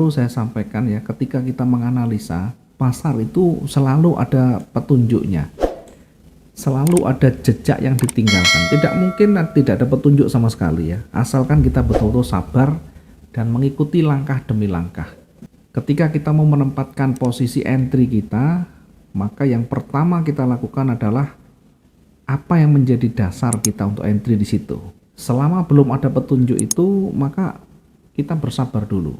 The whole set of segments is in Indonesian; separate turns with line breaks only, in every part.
selalu saya sampaikan ya, ketika kita menganalisa pasar itu selalu ada petunjuknya, selalu ada jejak yang ditinggalkan. Tidak mungkin tidak ada petunjuk sama sekali ya, asalkan kita betul-betul sabar dan mengikuti langkah demi langkah. Ketika kita mau menempatkan posisi entry kita, maka yang pertama kita lakukan adalah apa yang menjadi dasar kita untuk entry di situ. Selama belum ada petunjuk itu, maka kita bersabar dulu.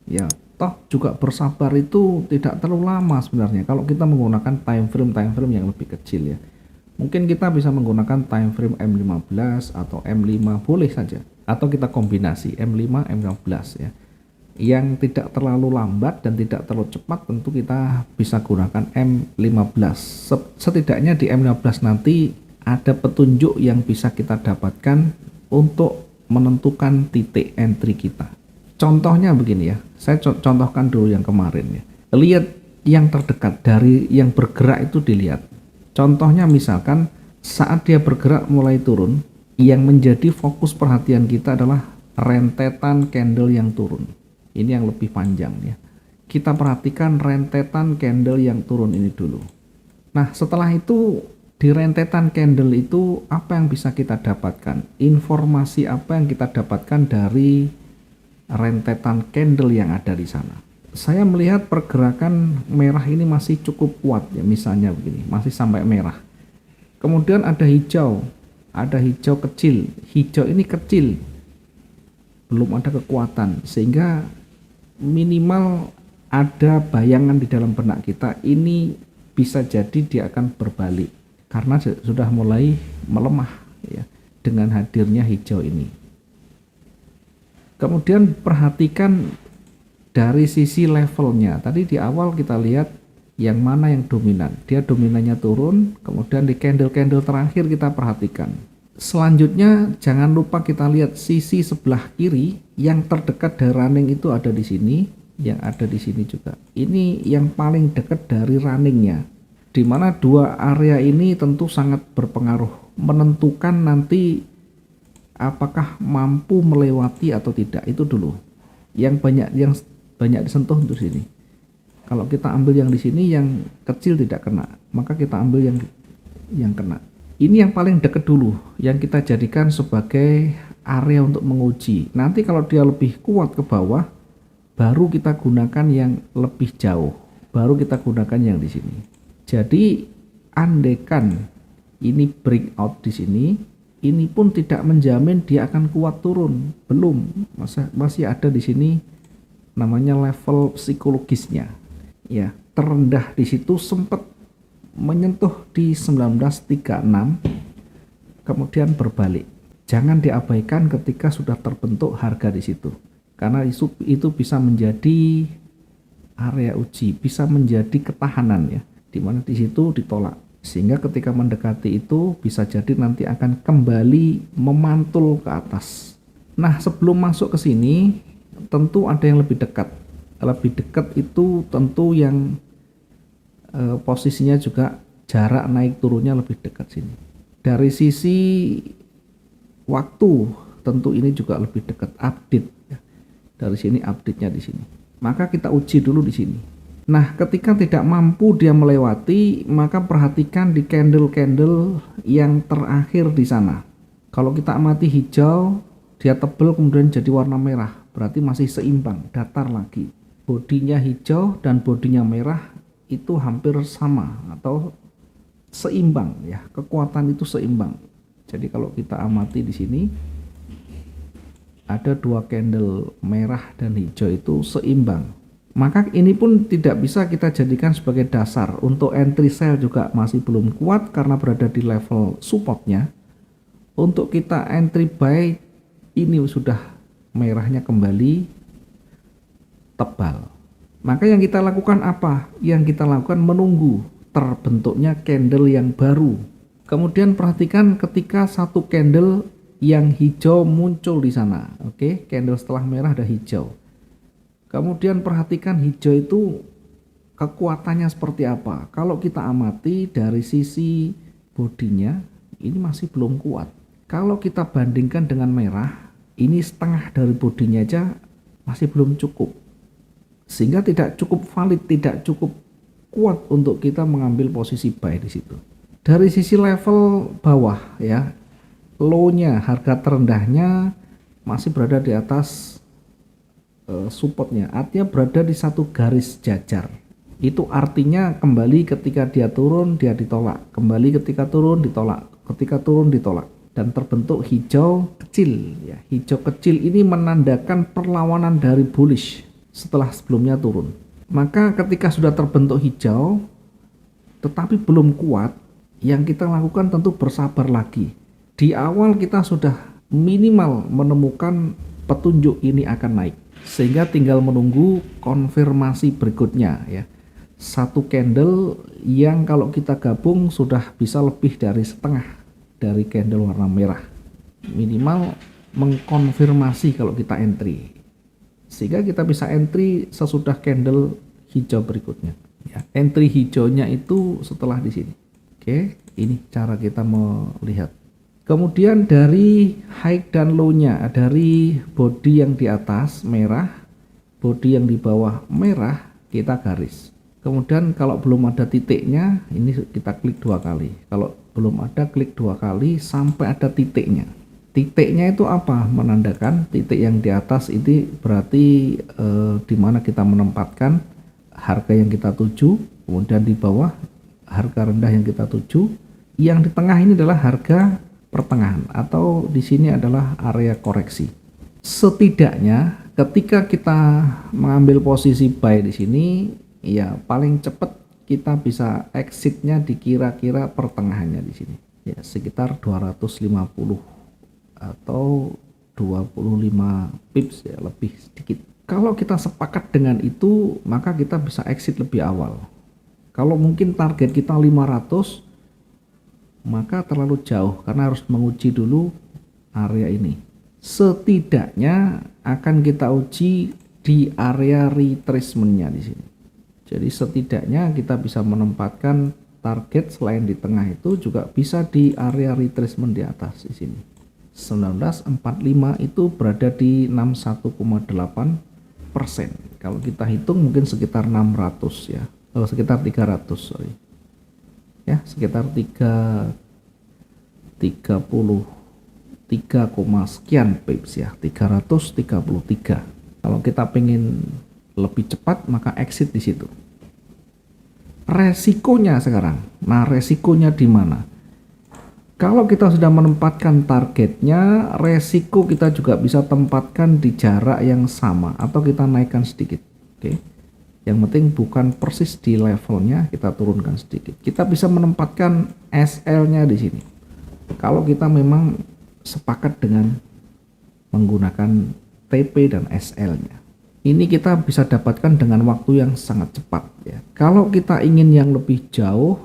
Ya, toh juga bersabar itu tidak terlalu lama sebenarnya kalau kita menggunakan time frame yang lebih kecil ya. Mungkin kita bisa menggunakan time frame M15 atau M5 boleh saja, atau kita kombinasi M5 M15 ya. Yang tidak terlalu lambat dan tidak terlalu cepat tentu kita bisa gunakan M15. Setidaknya di M15 nanti ada petunjuk yang bisa kita dapatkan untuk menentukan titik entry kita. Contohnya begini ya, saya contohkan dulu yang kemarin ya. Lihat yang terdekat dari yang bergerak itu dilihat. Contohnya misalkan saat dia bergerak mulai turun, yang menjadi fokus perhatian kita adalah rentetan candle yang turun. Ini yang lebih panjang ya. Kita perhatikan rentetan candle yang turun ini dulu. Nah setelah itu di rentetan candle itu apa yang bisa kita dapatkan? Informasi apa yang kita dapatkan dari rentetan candle yang ada di sana? Saya melihat pergerakan merah ini masih cukup kuat ya, misalnya begini, masih sampai merah. Kemudian ada hijau kecil. Hijau ini kecil, belum ada kekuatan, sehingga minimal ada bayangan di dalam benak kita ini bisa jadi dia akan berbalik karena sudah mulai melemah ya dengan hadirnya hijau ini. Kemudian perhatikan dari sisi levelnya. Tadi di awal kita lihat yang mana yang dominan. Dia dominannya turun, kemudian di candle-candle terakhir kita perhatikan. Selanjutnya jangan lupa kita lihat sisi sebelah kiri yang terdekat dari running itu ada di sini, yang ada di sini juga. Ini yang paling dekat dari runningnya. Di mana dua area ini tentu sangat berpengaruh menentukan nanti apakah mampu melewati atau tidak. Itu dulu yang banyak disentuh untuk sini. Kalau kita ambil yang di sini yang kecil tidak kena, maka kita ambil yang kena. Ini yang paling dekat dulu yang kita jadikan sebagai area untuk menguji. Nanti kalau dia lebih kuat ke bawah, baru kita gunakan yang lebih jauh, baru kita gunakan yang di sini. Jadi andaikan ini breakout di sini, ini pun tidak menjamin dia akan kuat turun. Belum, masih ada di sini namanya level psikologisnya. Ya, terendah di situ sempat menyentuh di 1936, kemudian berbalik. Jangan diabaikan ketika sudah terbentuk harga di situ, karena itu bisa menjadi area uji, bisa menjadi ketahanan ya, di mana di situ ditolak. Sehingga ketika mendekati itu bisa jadi nanti akan kembali memantul ke atas. Nah, sebelum masuk ke sini tentu ada yang lebih dekat. Lebih dekat itu tentu yang posisinya juga jarak naik turunnya lebih dekat sini. Dari sisi waktu tentu ini juga lebih dekat, update ya. Dari sini update-nya di sini. Maka kita uji dulu di sini. Nah, ketika tidak mampu dia melewati, maka perhatikan di candle-candle yang terakhir di sana. Kalau kita amati hijau, dia tebal kemudian jadi warna merah, berarti masih seimbang, datar lagi. Bodinya hijau dan bodinya merah itu hampir sama atau seimbang ya, kekuatan itu seimbang. Jadi kalau kita amati di sini ada dua candle merah dan hijau itu seimbang. Maka ini pun tidak bisa kita jadikan sebagai dasar untuk entry sell, juga masih belum kuat karena berada di level supportnya. Untuk kita entry buy ini sudah merahnya kembali tebal. Maka yang kita lakukan apa? Yang kita lakukan menunggu terbentuknya candle yang baru. Kemudian perhatikan ketika satu candle yang hijau muncul di sana. Oke, candle setelah merah ada hijau. Kemudian perhatikan hijau itu kekuatannya seperti apa. Kalau kita amati dari sisi bodinya ini masih belum kuat. Kalau kita bandingkan dengan merah, ini setengah dari bodinya aja masih belum cukup. sehingga tidak cukup valid, tidak cukup kuat untuk kita mengambil posisi buy di situ. Dari sisi level bawah ya, low-nya, harga terendahnya masih berada di atas supportnya, artinya berada di satu garis jajar. Itu artinya kembali ketika dia turun dia ditolak, kembali ketika turun ditolak, ketika turun ditolak, dan terbentuk hijau kecil ya. Hijau kecil ini menandakan perlawanan dari bullish setelah sebelumnya turun. Maka ketika sudah terbentuk hijau tetapi belum kuat, yang kita lakukan tentu bersabar lagi. Di awal kita sudah minimal menemukan petunjuk ini akan naik, sehingga tinggal menunggu konfirmasi berikutnya ya. Satu candle yang kalau kita gabung sudah bisa lebih dari setengah dari candle warna merah, minimal mengkonfirmasi kalau kita entry, sehingga kita bisa entry sesudah candle hijau berikutnya ya. Entry hijaunya itu setelah di sini. Oke, ini cara kita melihat. Kemudian dari high dan low-nya, dari body yang di atas merah, body yang di bawah merah, kita garis. Kemudian kalau belum ada titiknya, ini kita klik 2 kali. Kalau belum ada, klik 2 kali sampai ada titiknya. Titiknya itu apa? Menandakan titik yang di atas ini berarti di mana kita menempatkan harga yang kita tuju, kemudian di bawah harga rendah yang kita tuju, yang di tengah ini adalah harga pertengahan atau di sini adalah area koreksi. Setidaknya ketika kita mengambil posisi buy di sini, ya paling cepat kita bisa exitnya di kira-kira pertengahannya di sini. Ya sekitar 250 atau 25 pips ya, lebih sedikit. Kalau kita sepakat dengan itu, maka kita bisa exit lebih awal. Kalau mungkin target kita 500, maka terlalu jauh karena harus menguji dulu area ini. Setidaknya akan kita uji di area retracement-nya di sini. Jadi setidaknya kita bisa menempatkan target selain di tengah itu juga bisa di area retracement di atas di sini. 1945 itu berada di 61,8%. Kalau kita hitung mungkin sekitar 600 ya. Sekitar 300 sorry ya, sekitar 33 sekian pips ya, 333. Kalau kita pengen lebih cepat maka exit di situ. Resikonya sekarang, nah resikonya di mana? Kalau kita sudah menempatkan targetnya, resiko kita juga bisa tempatkan di jarak yang sama atau kita naikkan sedikit. Oke. Yang penting bukan persis di levelnya, kita turunkan sedikit. Kita bisa menempatkan SL-nya di sini. Kalau kita memang sepakat dengan menggunakan TP dan SL-nya. Ini kita bisa dapatkan dengan waktu yang sangat cepat ya. Kalau kita ingin yang lebih jauh,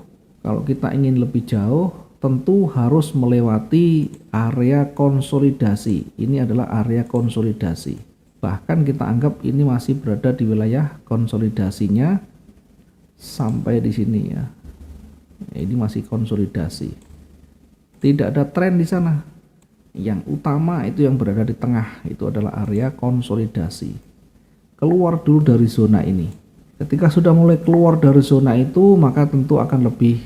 tentu harus melewati area konsolidasi. Ini adalah area konsolidasi. Bahkan kita anggap ini masih berada di wilayah konsolidasinya sampai di sini ya. Ini masih konsolidasi. Tidak ada tren di sana. Yang utama itu yang berada di tengah, itu adalah area konsolidasi. Keluar dulu dari zona ini. Ketika sudah mulai keluar dari zona itu, maka tentu akan lebih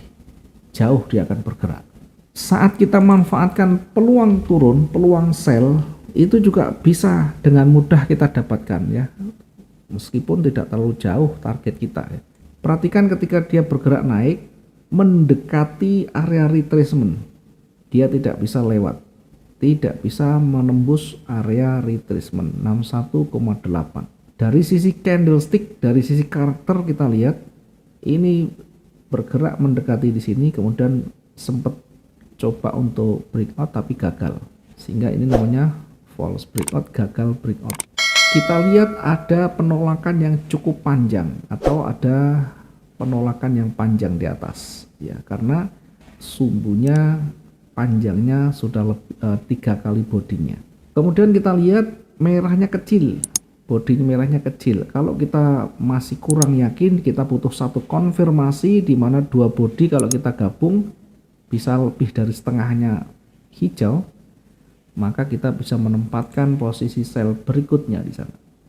jauh dia akan bergerak. Saat kita manfaatkan peluang turun, peluang sell, itu juga bisa dengan mudah kita dapatkan ya, meskipun tidak terlalu jauh target kita ya. Perhatikan ketika dia bergerak naik mendekati area retracement, dia tidak bisa lewat, tidak bisa menembus area retracement 61,8. Dari sisi candlestick, dari sisi karakter kita lihat ini bergerak mendekati di sini, kemudian sempat coba untuk breakout tapi gagal, sehingga ini namanya false breakout, gagal breakout. Kita lihat ada penolakan yang cukup panjang atau ada penolakan yang panjang di atas ya, karena sumbunya panjangnya sudah 3 kali bodinya. Kemudian kita lihat merahnya kecil, bodi merahnya kecil. Kalau kita masih kurang yakin, kita butuh satu konfirmasi di mana 2 bodi kalau kita gabung bisa lebih dari setengahnya hijau, maka kita bisa menempatkan posisi sell berikutnya di sana.